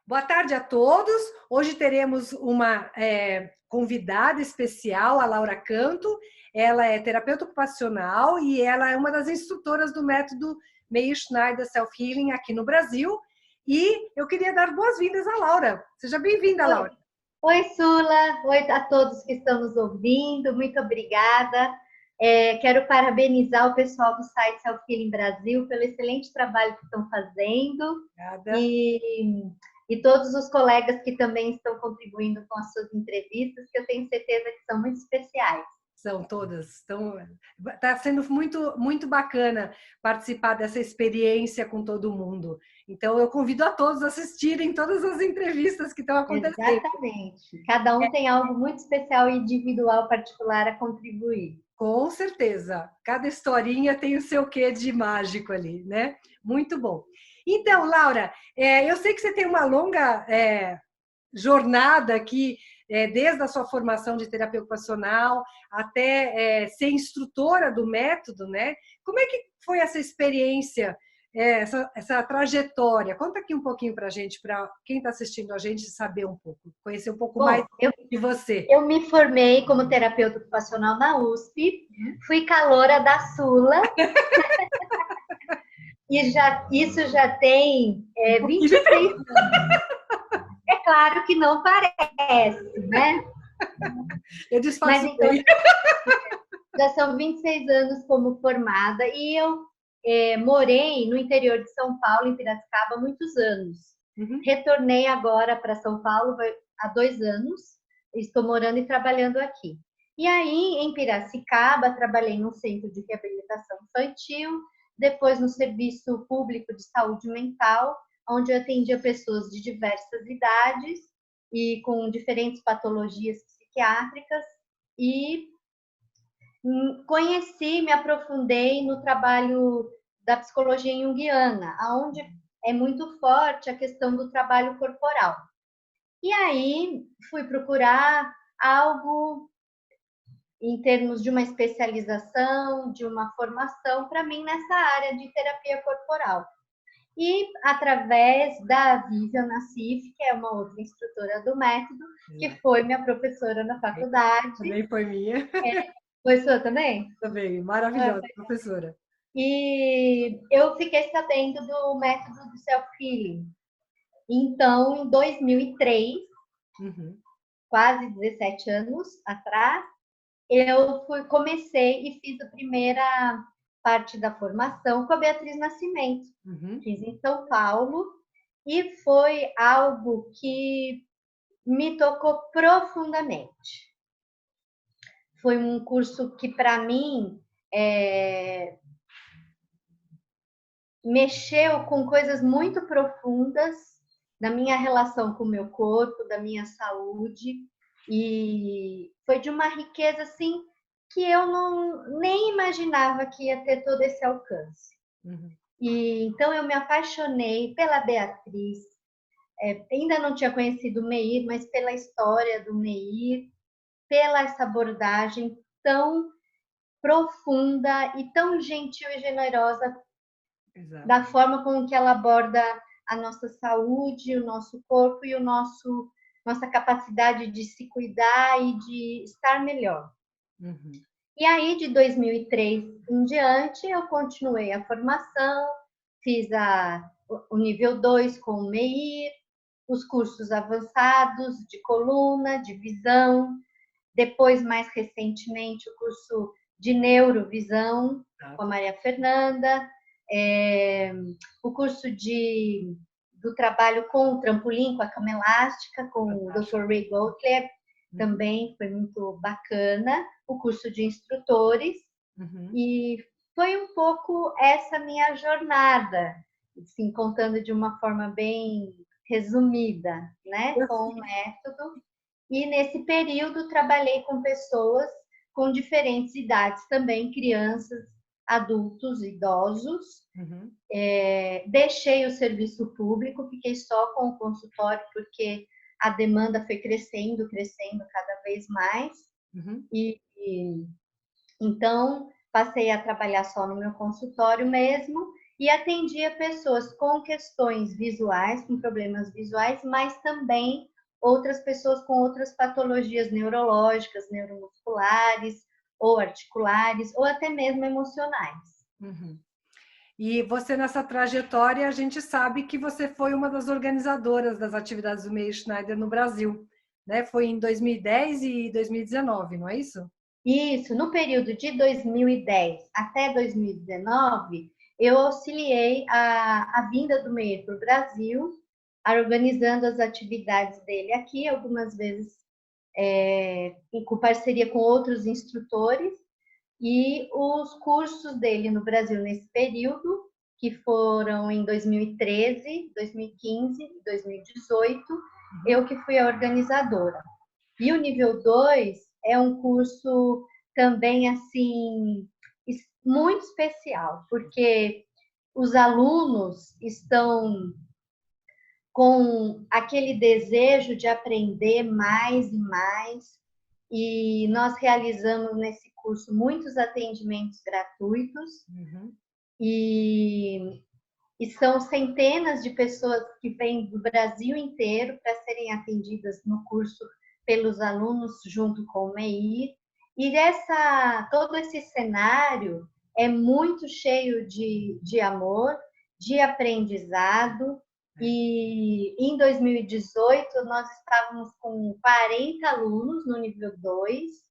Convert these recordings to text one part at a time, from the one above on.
Boa tarde a todos. Hoje teremos uma convidada especial, a Laura Canto. Ela é terapeuta ocupacional e ela é uma das instrutoras do método Meir Schneider Self-Healing aqui no Brasil. E eu queria dar boas-vindas à Laura. Seja bem-vinda, Oi. Laura. Oi, Sula. Oi a todos que estão nos ouvindo. Muito obrigada. Quero parabenizar o pessoal do site Self Healing Brasil pelo excelente trabalho que estão fazendo Obrigada. e todos os colegas que também estão contribuindo com as suas entrevistas, que eu tenho certeza que são muito especiais. São todas. Está sendo muito bacana participar dessa experiência com todo mundo. Então, eu convido a todos a assistirem todas as entrevistas que estão acontecendo. Exatamente. Cada um tem algo muito especial e individual, particular a contribuir. Com certeza. Cada historinha tem o seu quê de mágico ali, né? Muito bom. Então, Laura, eu sei que você tem uma longa jornada aqui, desde a sua formação de terapia ocupacional até ser instrutora do método, né? Como é que foi essa experiência, essa trajetória? Conta aqui um pouquinho para a gente, para quem está assistindo a gente saber um pouco, conhecer um pouco mais Bom, eu de você. Eu me formei como terapeuta ocupacional na USP, fui caloura da Sula, e isso já tem Um pouquinho de 26 anos. É claro que não parece, né? Eu Mas disfarço então bem. já são 26 anos como formada e eu morei no interior de São Paulo, em Piracicaba, há muitos anos. Uhum. Retornei agora para São Paulo há 2 anos, estou morando e trabalhando aqui. E aí, em Piracicaba, trabalhei no Centro de Reabilitação Infantil, depois no Serviço Público de Saúde Mental, onde eu atendia pessoas de diversas idades e com diferentes patologias psiquiátricas, e conheci, me aprofundei no trabalho da psicologia junguiana, onde é muito forte a questão do trabalho corporal. E aí fui procurar algo em termos de uma especialização, de uma formação para mim nessa área de terapia corporal. E através da Vivian Nassif, que é uma outra instrutora do método, que foi minha professora na faculdade. Também foi minha. Foi sua também? Também, maravilhosa professora. E eu fiquei sabendo do método do self-healing. Então, em 2003, Uhum. quase 17 anos atrás, eu comecei e fiz a primeira parte da formação com a Beatriz Nascimento. Uhum. Fiz em São Paulo e foi algo que me tocou profundamente. Foi um curso que, para mim, mexeu com coisas muito profundas da minha relação com o meu corpo, da minha saúde, e foi de uma riqueza assim que eu nem imaginava que ia ter todo esse alcance. Uhum. E então eu me apaixonei pela Beatriz. Ainda não tinha conhecido o Meir, mas pela história do Meir, pela essa abordagem tão profunda e tão gentil e generosa, Exato. da forma como que ela aborda a nossa saúde, o nosso corpo e nossa capacidade de se cuidar e de estar melhor. Uhum. E aí, de 2003 em diante, eu continuei a formação, fiz o nível 2 com o MEIR, os cursos avançados de coluna, de visão, depois, mais recentemente, o curso de neurovisão com a Maria Fernanda, o curso do trabalho com o trampolim, com a cama elástica, com o Dr. Ray Gottlieb, também foi muito bacana, o curso de instrutores, e foi um pouco essa minha jornada, assim, contando de uma forma bem resumida, né, com o método. E nesse período trabalhei com pessoas com diferentes idades também, crianças, adultos, idosos. Uhum. Deixei o serviço público, fiquei só com o consultório porque a demanda foi crescendo cada vez mais. Uhum. E então passei a trabalhar só no meu consultório mesmo e atendia pessoas com questões visuais, com problemas visuais, mas também outras pessoas com outras patologias neurológicas, neuromusculares, ou articulares, ou até mesmo emocionais. Uhum. E você, nessa trajetória, a gente sabe que você foi uma das organizadoras das atividades do Meir Schneider no Brasil, né? Foi em 2010 e 2019, não é isso? Isso, no período de 2010 até 2019, eu auxiliei a vinda do Meir para o Brasil, organizando as atividades dele aqui, algumas vezes com parceria com outros instrutores, e os cursos dele no Brasil nesse período, que foram em 2013, 2015 e 2018, eu que fui a organizadora. E o nível 2 é um curso também assim muito especial, porque os alunos estão com aquele desejo de aprender mais e mais, e nós realizamos nesse curso muitos atendimentos gratuitos, e, e são centenas de pessoas que vêm do Brasil inteiro para serem atendidas no curso pelos alunos junto com o MEI. E todo esse cenário é muito cheio de amor, de aprendizado. E em 2018 nós estávamos com 40 alunos no nível 2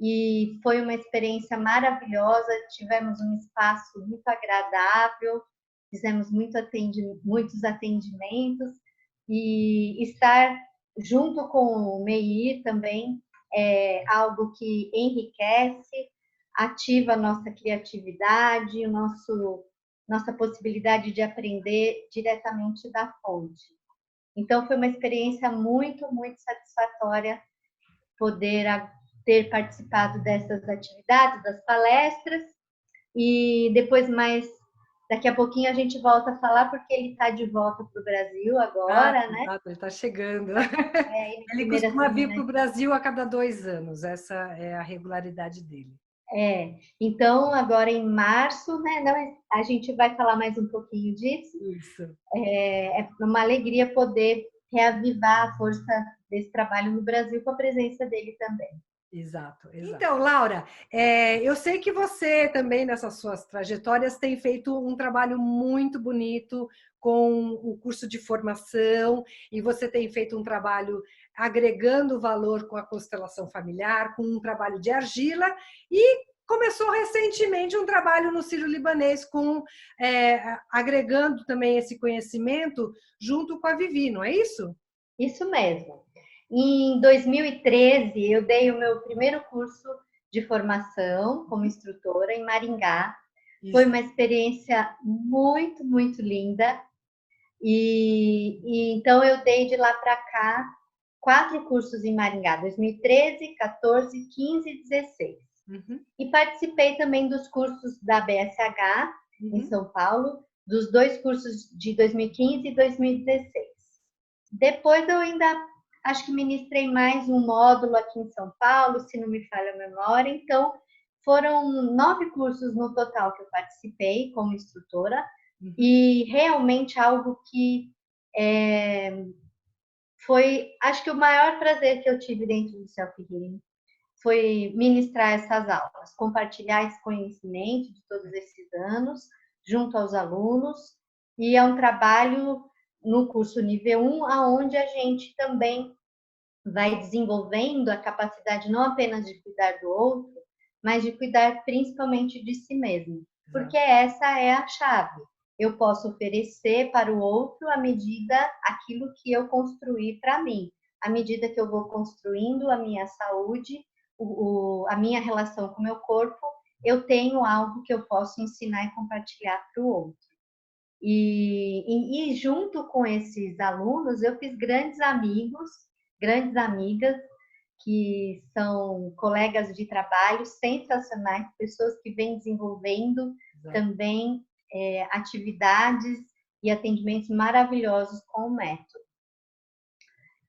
e foi uma experiência maravilhosa. Tivemos um espaço muito agradável, fizemos muitos atendimentos, e estar junto com o MEI também é algo que enriquece, ativa a nossa criatividade, nossa possibilidade de aprender diretamente da fonte. Então, foi uma experiência muito, muito satisfatória poder ter participado dessas atividades, das palestras, e depois daqui a pouquinho a gente volta a falar, porque ele está de volta para o Brasil agora, né? Exato, ele está chegando. Ele costuma vir para o Brasil a cada 2 anos, essa é a regularidade dele. Então agora em março, né? A gente vai falar mais um pouquinho disso. Isso. É uma alegria poder reavivar a força desse trabalho no Brasil com a presença dele também. Exato. Então, Laura, eu sei que você também, nessas suas trajetórias, tem feito um trabalho muito bonito com o curso de formação, e você tem feito um trabalho agregando valor com a constelação familiar, com um trabalho de argila, e começou recentemente um trabalho no Sírio-Libanês, agregando também esse conhecimento junto com a Vivi, não é isso? Isso mesmo. Em 2013, eu dei o meu primeiro curso de formação como instrutora em Maringá. Isso. Foi uma experiência muito, muito linda. E então eu dei de lá para cá 4 cursos em Maringá, 2013, 14, 15 e 16. E participei também dos cursos da BSH em São Paulo, dos 2 cursos de 2015 e 2016. Depois eu ainda acho que ministrei mais um módulo aqui em São Paulo, se não me falha a memória. Então, foram 9 cursos no total que eu participei como instrutora, e realmente algo que foi, acho que o maior prazer que eu tive dentro do Self-Healing foi ministrar essas aulas, compartilhar esse conhecimento de todos esses anos junto aos alunos. E é um trabalho no curso nível 1, aonde a gente também vai desenvolvendo a capacidade não apenas de cuidar do outro, mas de cuidar principalmente de si mesmo. Porque essa é a chave. Eu posso oferecer para o outro à medida aquilo que eu construí para mim. À medida que eu vou construindo a minha saúde, a minha relação com o meu corpo, eu tenho algo que eu posso ensinar e compartilhar para o outro. E junto com esses alunos, eu fiz grandes amigos, grandes amigas, que são colegas de trabalho sensacionais, pessoas que vêm desenvolvendo também atividades e atendimentos maravilhosos com o método.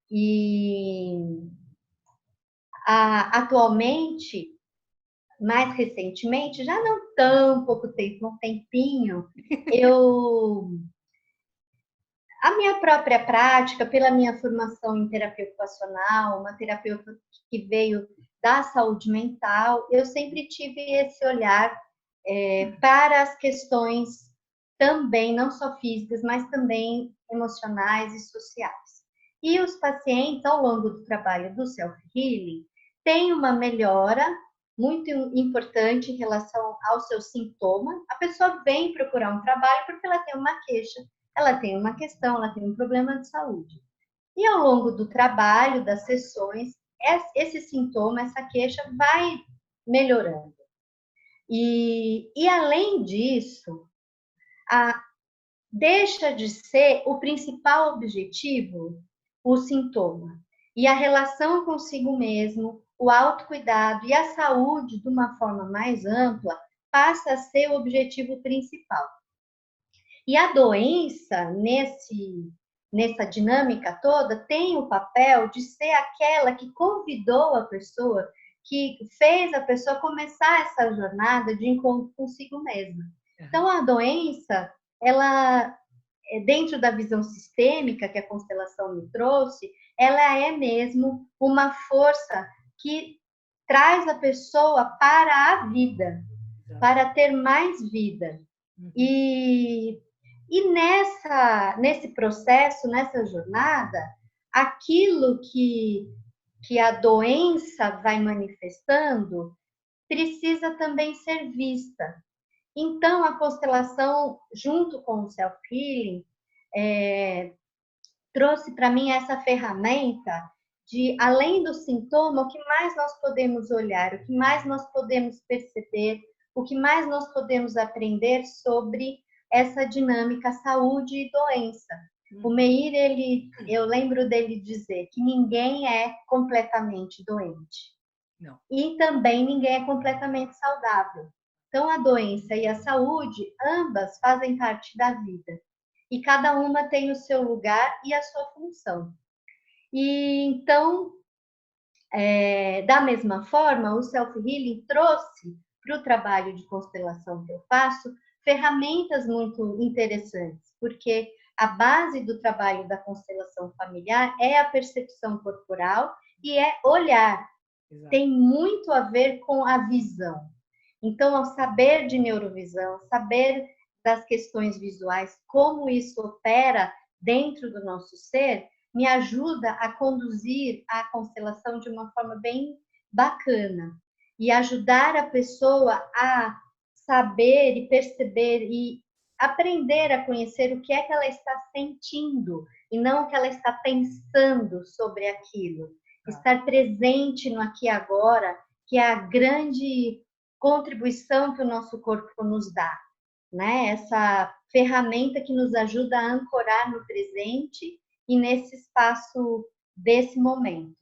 E atualmente, mais recentemente, já não tão pouco tempo, um tempinho, a minha própria prática, pela minha formação em terapia ocupacional, uma terapeuta que veio da saúde mental, eu sempre tive esse olhar para as questões também, não só físicas, mas também emocionais e sociais. E os pacientes, ao longo do trabalho do self-healing, têm uma melhora muito importante em relação aos seus sintomas. A pessoa vem procurar um trabalho porque ela tem uma queixa, ela tem uma questão, ela tem um problema de saúde. E ao longo do trabalho, das sessões, esse sintoma, essa queixa vai melhorando. E além disso, deixa de ser o principal objetivo o sintoma. E a relação consigo mesmo, o autocuidado e a saúde, de uma forma mais ampla, passa a ser o objetivo principal. E a doença, nessa dinâmica toda, tem o papel de ser aquela que convidou a pessoa, que fez a pessoa começar essa jornada de encontro consigo mesma. Então, a doença, ela, dentro da visão sistêmica que a constelação me trouxe, ela é mesmo uma força que traz a pessoa para a vida, para ter mais vida. E nesse processo, nessa jornada, aquilo que a doença vai manifestando precisa também ser vista. Então, a constelação, junto com o self-healing, trouxe para mim essa ferramenta de, além do sintoma, o que mais nós podemos olhar, o que mais nós podemos perceber, o que mais nós podemos aprender sobre essa dinâmica saúde e doença. O Meir, eu lembro dele dizer que ninguém é completamente doente. Não. E também ninguém é completamente saudável. Então, a doença e a saúde, ambas fazem parte da vida. E cada uma tem o seu lugar e a sua função. E então, da mesma forma, o self-healing trouxe para o trabalho de constelação que eu faço ferramentas muito interessantes, porque a base do trabalho da constelação familiar é a percepção corporal e é olhar. Exato. Tem muito a ver com a visão. Então, ao saber de neurovisão, saber das questões visuais, como isso opera dentro do nosso ser, me ajuda a conduzir a constelação de uma forma bem bacana e ajudar a pessoa a saber e perceber e aprender a conhecer o que é que ela está sentindo e não o que ela está pensando sobre aquilo. Estar presente no aqui e agora, que é a grande contribuição que o nosso corpo nos dá, né? Essa ferramenta que nos ajuda a ancorar no presente e nesse espaço desse momento.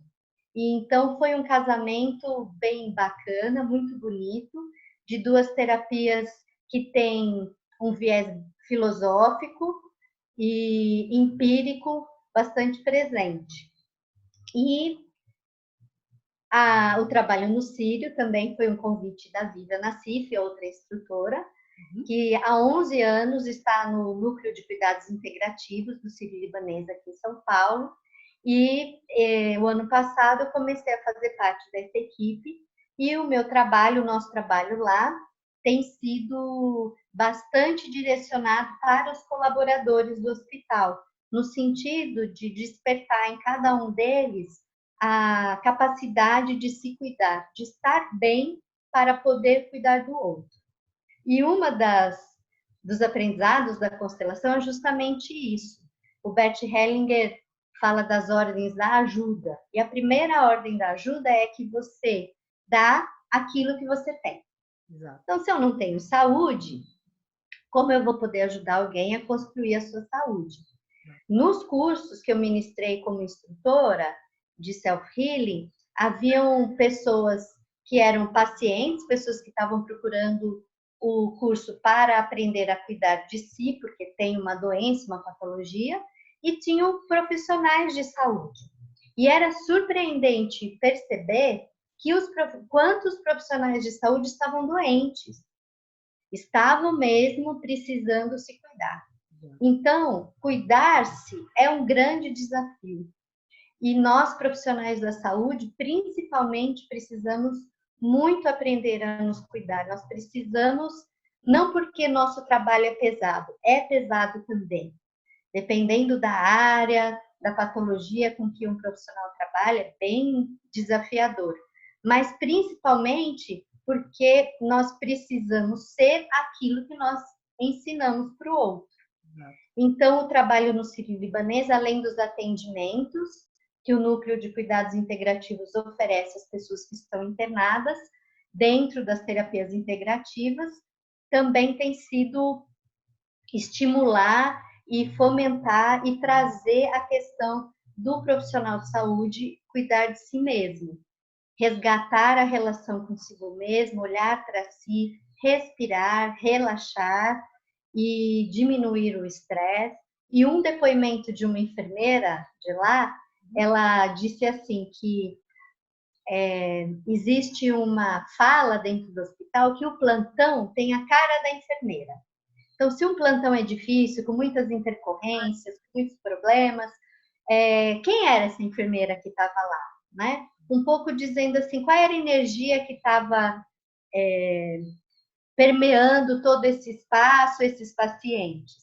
E então foi um casamento bem bacana, muito bonito, de duas terapias que têm um viés filosófico e empírico bastante presente. E o trabalho no Sírio também foi um convite da Viva Nassif, outra instrutora, que há 11 anos está no Núcleo de Cuidados Integrativos do Sírio-Libanês aqui em São Paulo. E o ano passado eu comecei a fazer parte dessa equipe e o nosso trabalho lá tem sido bastante direcionado para os colaboradores do hospital, no sentido de despertar em cada um deles a capacidade de se cuidar, de estar bem para poder cuidar do outro. E dos aprendizados da constelação é justamente isso. O Bert Hellinger fala das ordens da ajuda. E a primeira ordem da ajuda é que você dá aquilo que você tem. Exato. Então, se eu não tenho saúde, como eu vou poder ajudar alguém a construir a sua saúde? Nos cursos que eu ministrei como instrutora de self-healing, haviam pessoas que eram pacientes, pessoas que estavam procurando o curso para aprender a cuidar de si, porque tem uma doença, uma patologia, e tinham profissionais de saúde. E era surpreendente perceber que quantos profissionais de saúde estavam doentes. estavam mesmo precisando se cuidar. Então, cuidar-se é um grande desafio. E nós, profissionais da saúde, principalmente, precisamos muito aprender a nos cuidar. Nós precisamos, não porque nosso trabalho é pesado também. Dependendo da área, da patologia com que um profissional trabalha, é bem desafiador. Mas principalmente porque nós precisamos ser aquilo que nós ensinamos para o outro. Então, o trabalho no Sírio-Libanês, além dos atendimentos que o Núcleo de Cuidados Integrativos oferece às pessoas que estão internadas, dentro das terapias integrativas, também tem sido estimular e fomentar e trazer a questão do profissional de saúde cuidar de si mesmo, resgatar a relação consigo mesmo, olhar para si, respirar, relaxar e diminuir o estresse. E um depoimento de uma enfermeira de lá, ela disse assim que existe uma fala dentro do hospital que o plantão tem a cara da enfermeira. Então, se um plantão é difícil, com muitas intercorrências, com muitos problemas, quem era essa enfermeira que estava lá, né? Um pouco dizendo assim, qual era a energia que estava permeando todo esse espaço, esses pacientes.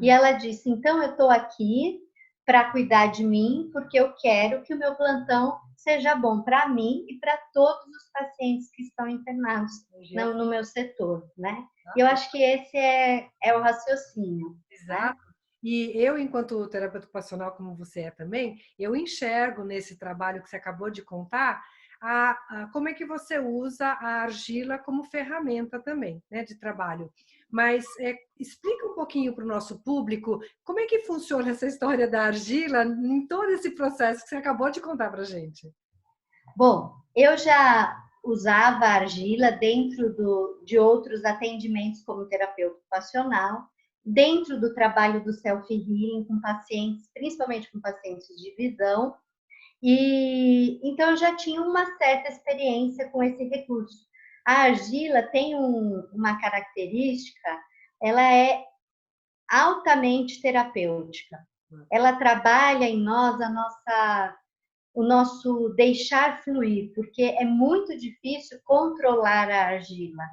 E ela disse, então eu estou aqui para cuidar de mim, porque eu quero que o meu plantão seja bom para mim e para todos os pacientes que estão internados no meu setor, né? E eu acho que esse é o raciocínio. Exato. Né? E eu, enquanto terapeuta ocupacional, como você é também, eu enxergo nesse trabalho que você acabou de contar, como é que você usa a argila como ferramenta também, né, de trabalho. Mas explica um pouquinho para o nosso público como é que funciona essa história da argila em todo esse processo que você acabou de contar para a gente. Bom, eu já usava a argila dentro de outros atendimentos como terapeuta ocupacional, dentro do trabalho do self-healing com pacientes, principalmente com pacientes de visão, e então eu já tinha uma certa experiência com esse recurso. A argila tem uma característica, ela é altamente terapêutica. Ela trabalha em nós o nosso deixar fluir, porque é muito difícil controlar a argila.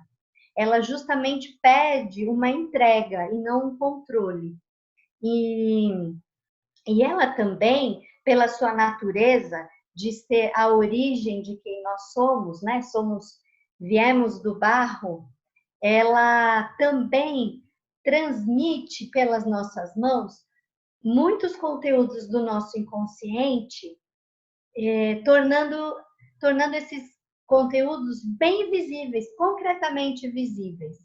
Ela justamente pede uma entrega e não um controle. E ela também, pela sua natureza de ser a origem de quem nós somos, né? Viemos do barro, ela também transmite pelas nossas mãos muitos conteúdos do nosso inconsciente, tornando esses conteúdos bem visíveis, concretamente visíveis.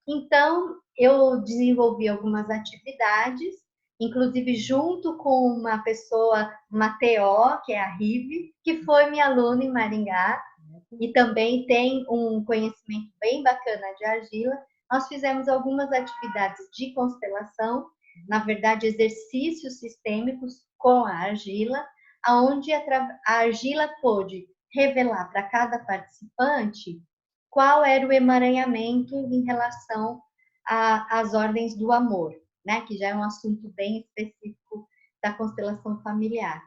Então, eu desenvolvi algumas atividades, inclusive junto com uma pessoa, uma TO, que é a Rive, que foi minha aluna em Maringá, e também tem um conhecimento bem bacana de argila. Nós fizemos algumas atividades de constelação, na verdade, exercícios sistêmicos com a argila, onde a argila pôde revelar para cada participante qual era o emaranhamento em relação às ordens do amor, né? Que já é um assunto bem específico da constelação familiar.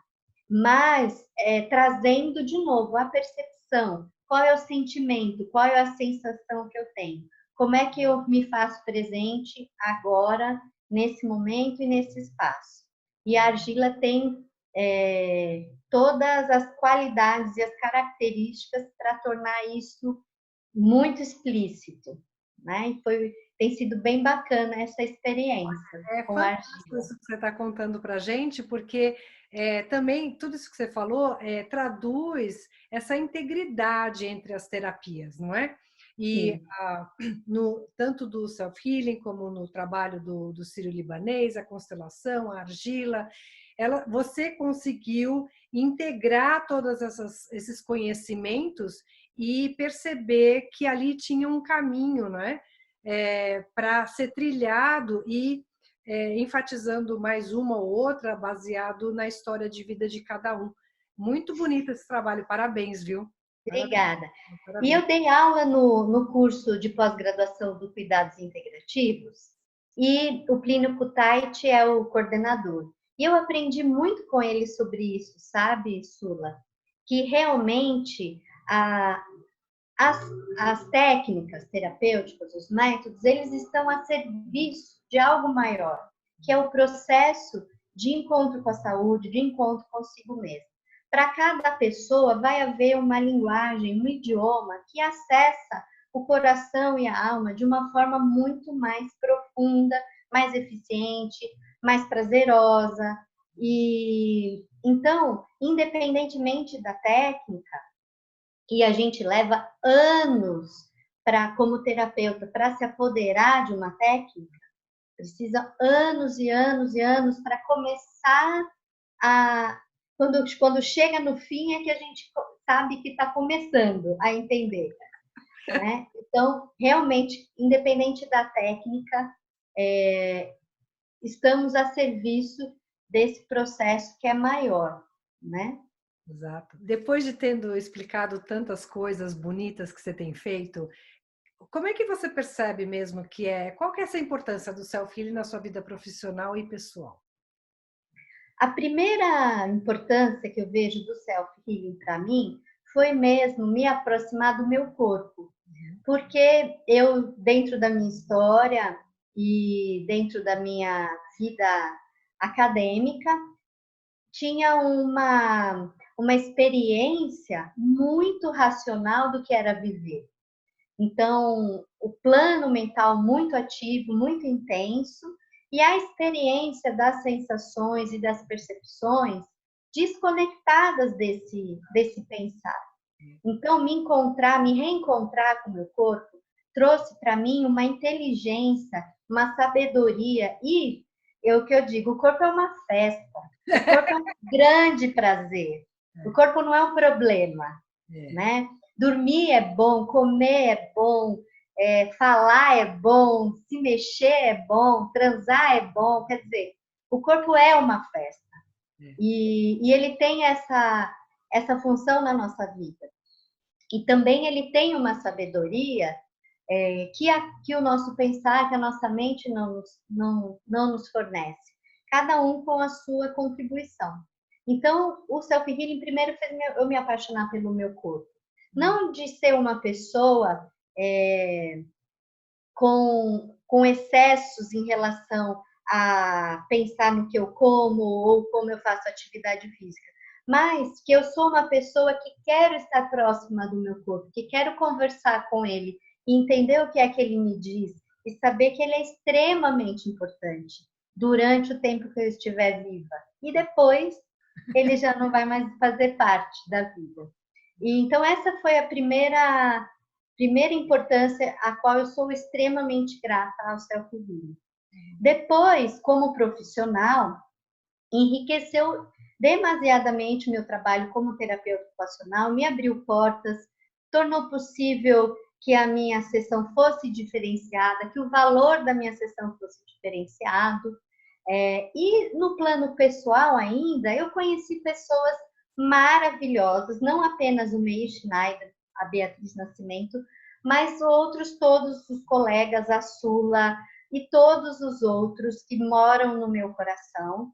Mas trazendo de novo a percepção, qual é o sentimento, qual é a sensação que eu tenho, como é que eu me faço presente agora, nesse momento e nesse espaço. E a argila tem todas as qualidades e as características para tornar isso muito explícito, né? E tem sido bem bacana essa experiência com a argila. Isso que você está contando para a gente, porque também tudo isso que você falou traduz essa integridade entre as terapias, não é? E tanto do self-healing como no trabalho do Sírio-Libanês, a constelação, a argila, você conseguiu integrar todos esses conhecimentos e perceber que ali tinha um caminho, não é? Para ser trilhado e enfatizando mais uma ou outra, baseado na história de vida de cada um. Muito bonito esse trabalho, parabéns, viu? Obrigada. E Parabéns. eu dei aula no curso de pós-graduação do Cuidados Integrativos e o Plínio Kutaiti é o coordenador. E eu aprendi muito com ele sobre isso, sabe, Sula? Que realmente a, as, as técnicas terapêuticas, os métodos, eles estão a serviço de algo maior, que é o processo de encontro com a saúde, de encontro consigo mesmo. Para cada pessoa vai haver uma linguagem, um idioma que acessa o coração e a alma de uma forma muito mais profunda, mais eficiente, mais prazerosa. E então, independentemente da técnica, e a gente leva anos para, como terapeuta, para se apoderar de uma técnica, precisa anos e anos e anos para começar a. Quando chega no fim é que a gente sabe que está começando a entender. Né? Então, realmente, independente da técnica, estamos a serviço desse processo que é maior, né? Exato. Depois de tendo explicado tantas coisas bonitas que você tem feito, como é que você percebe mesmo qual que é essa importância do self-healing na sua vida profissional e pessoal? A primeira importância que eu vejo do self-healing para mim foi mesmo me aproximar do meu corpo. Porque eu, dentro da minha história e dentro da minha vida acadêmica, tinha uma experiência muito racional do que era viver. Então, o plano mental muito ativo, muito intenso, e a experiência das sensações e das percepções desconectadas desse pensar. Então, me reencontrar com o meu corpo, trouxe para mim uma inteligência, uma sabedoria e o que eu digo, o corpo é uma festa, o corpo é um grande prazer, o corpo não é um problema, né? Dormir é bom, comer é bom, falar é bom, se mexer é bom, transar é bom, quer dizer, o corpo é uma festa e ele tem essa função na nossa vida. E também ele tem uma sabedoria que o nosso pensar, que a nossa mente não nos fornece. Cada um com a sua contribuição. Então, o self-healing primeiro fez eu me apaixonar pelo meu corpo. Não de ser uma pessoa com excessos em relação a pensar no que eu como ou como eu faço atividade física, mas que eu sou uma pessoa que quero estar próxima do meu corpo, que quero conversar com ele e entender o que é que ele me diz e saber que ele é extremamente importante durante o tempo que eu estiver viva. E depois ele já não vai mais fazer parte da vida. E então essa foi a primeira importância a qual eu sou extremamente grata ao self-healing. Depois, como profissional, enriqueceu demasiadamente o meu trabalho como terapeuta ocupacional, me abriu portas, tornou possível que a minha sessão fosse diferenciada, que o valor da minha sessão fosse diferenciado. E no plano pessoal ainda, eu conheci pessoas maravilhosas, não apenas o Meir Schneider, a Beatriz Nascimento, mas outros, todos os colegas, a Sula e todos os outros que moram no meu coração,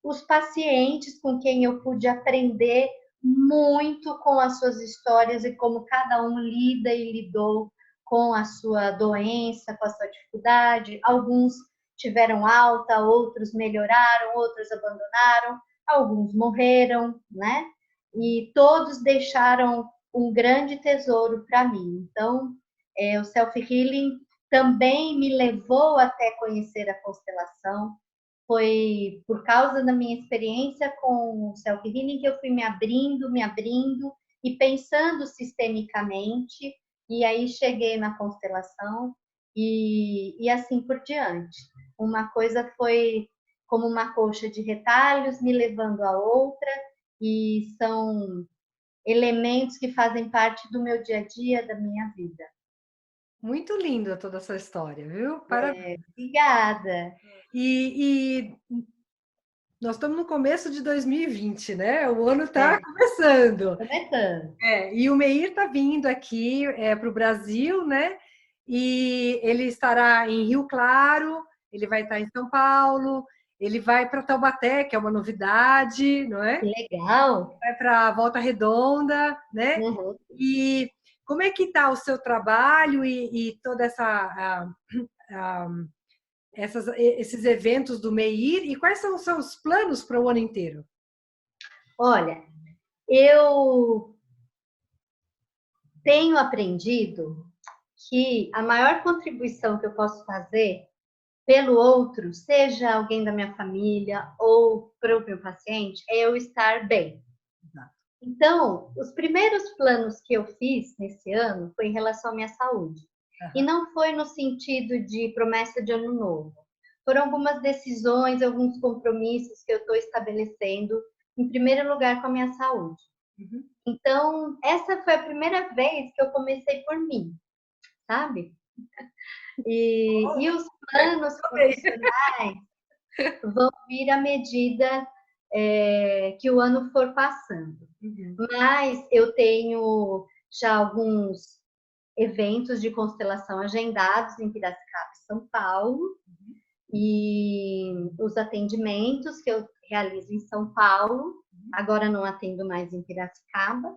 os pacientes com quem eu pude aprender muito com as suas histórias e como cada um lida e lidou com a sua doença, com a sua dificuldade. Alguns tiveram alta, outros melhoraram, outros abandonaram, alguns morreram, né? E todos deixaram um grande tesouro para mim. Então, o self-healing também me levou até conhecer a constelação. Foi por causa da minha experiência com o self-healing que eu fui me abrindo e pensando sistemicamente, e aí cheguei na constelação e assim por diante. Uma coisa foi como uma colcha de retalhos me levando a outra, e são elementos que fazem parte do meu dia a dia, da minha vida. Muito linda toda essa história, viu? Parabéns. Obrigada. E Nós estamos no começo de 2020, né? O ano está É, começando. começando. E o Meir está vindo aqui para o Brasil, né? E ele estará em Rio Claro, ele vai estar em São Paulo, ele vai para Taubaté, que é uma novidade, não Que é? legal. Vai para Volta Redonda, né? Uhum. E como é que está o seu trabalho e toda a, esses eventos do Meir e quais são os seus planos para o ano inteiro? Olha, eu tenho aprendido que a maior contribuição que eu posso fazer pelo outro, seja alguém da minha família ou para o meu paciente, é eu estar bem. Então, os primeiros planos que eu fiz nesse ano foi em relação à minha saúde. E não foi no sentido de promessa de ano novo. Foram algumas decisões, alguns compromissos que eu estou estabelecendo, em primeiro lugar, com a minha saúde. Uhum. Então, essa foi a primeira vez que eu comecei por mim, sabe? E os planos profissionais vão vir à medida que o ano for passando. Uhum. Mas eu tenho já alguns eventos de constelação agendados em Piracicaba, São Paulo, e os atendimentos que eu realizo em São Paulo, agora não atendo mais em Piracicaba.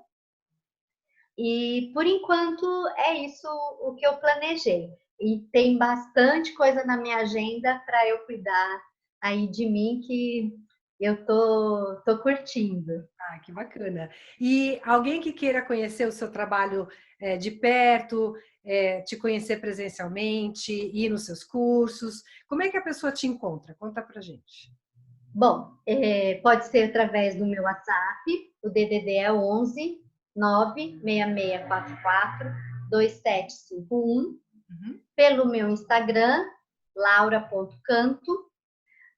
E por enquanto é isso o que eu planejei. E tem bastante coisa na minha agenda para eu cuidar aí de mim que eu tô curtindo. Ah, que bacana. E alguém que queira conhecer o seu trabalho de perto, te conhecer presencialmente, ir nos seus cursos, como é que a pessoa te encontra? Conta pra gente. Bom, pode ser através do meu WhatsApp, o DDD é 11 96644 2751, Uhum. pelo meu Instagram, laura.canto,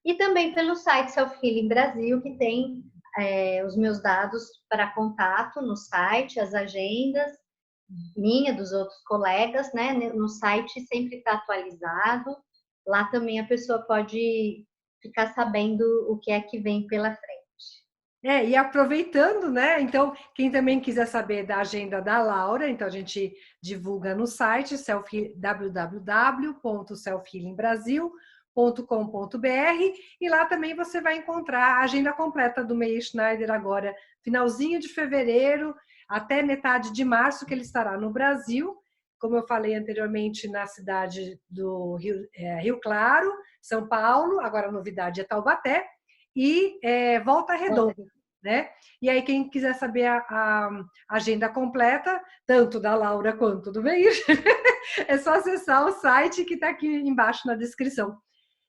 e também pelo site Self Healing Brasil, que tem os meus dados para contato no site, as agendas, minha, dos outros colegas, né? No site sempre está atualizado. Lá também a pessoa pode ficar sabendo o que é que vem pela frente. E aproveitando, né? Então, quem também quiser saber da agenda da Laura, então a gente divulga no site www.selfhealingbrasil.com.br e lá também você vai encontrar a agenda completa do Meir Schneider agora, finalzinho de fevereiro até metade de março, que ele estará no Brasil, como eu falei anteriormente, na cidade do Rio Claro, São Paulo, agora a novidade é Taubaté, e Volta Redonda, né? E aí, quem quiser saber a agenda completa, tanto da Laura quanto do Meir, é só acessar o site que está aqui embaixo na descrição.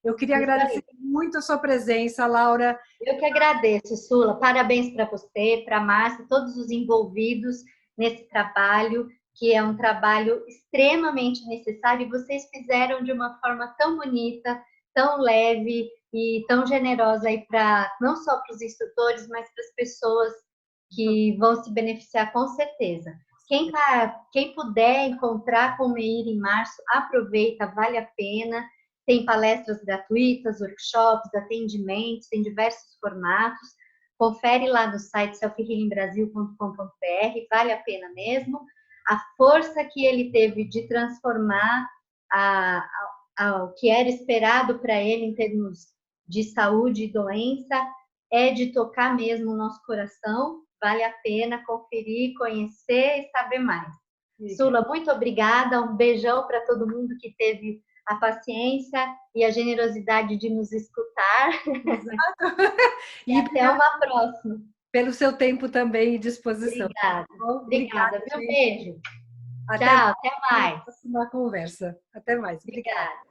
Eu queria agradecer muito a sua presença, Laura. Eu que agradeço, Sula. Parabéns para você, para a Márcia, todos os envolvidos nesse trabalho, que é um trabalho extremamente necessário, e vocês fizeram de uma forma tão bonita, tão leve e tão generosa aí para não só para os instrutores, mas para as pessoas que vão se beneficiar com certeza. Quem puder encontrar com o Meir em março, aproveita, vale a pena. Tem palestras gratuitas, workshops, atendimentos, tem diversos formatos. Confere lá no site selfhealingbrasil.com.br, vale a pena mesmo. A força que ele teve de transformar o que era esperado para ele em termos de saúde e doença é de tocar mesmo o nosso coração. Vale a pena conferir, conhecer e saber mais. Sula, muito obrigada. Um beijão para todo mundo que teve a paciência e a generosidade de nos escutar. E até uma próxima. Pelo seu tempo também e disposição. Obrigada, viu? Beijo. Até Tchau, até mais. Próxima conversa. Até mais. Obrigada.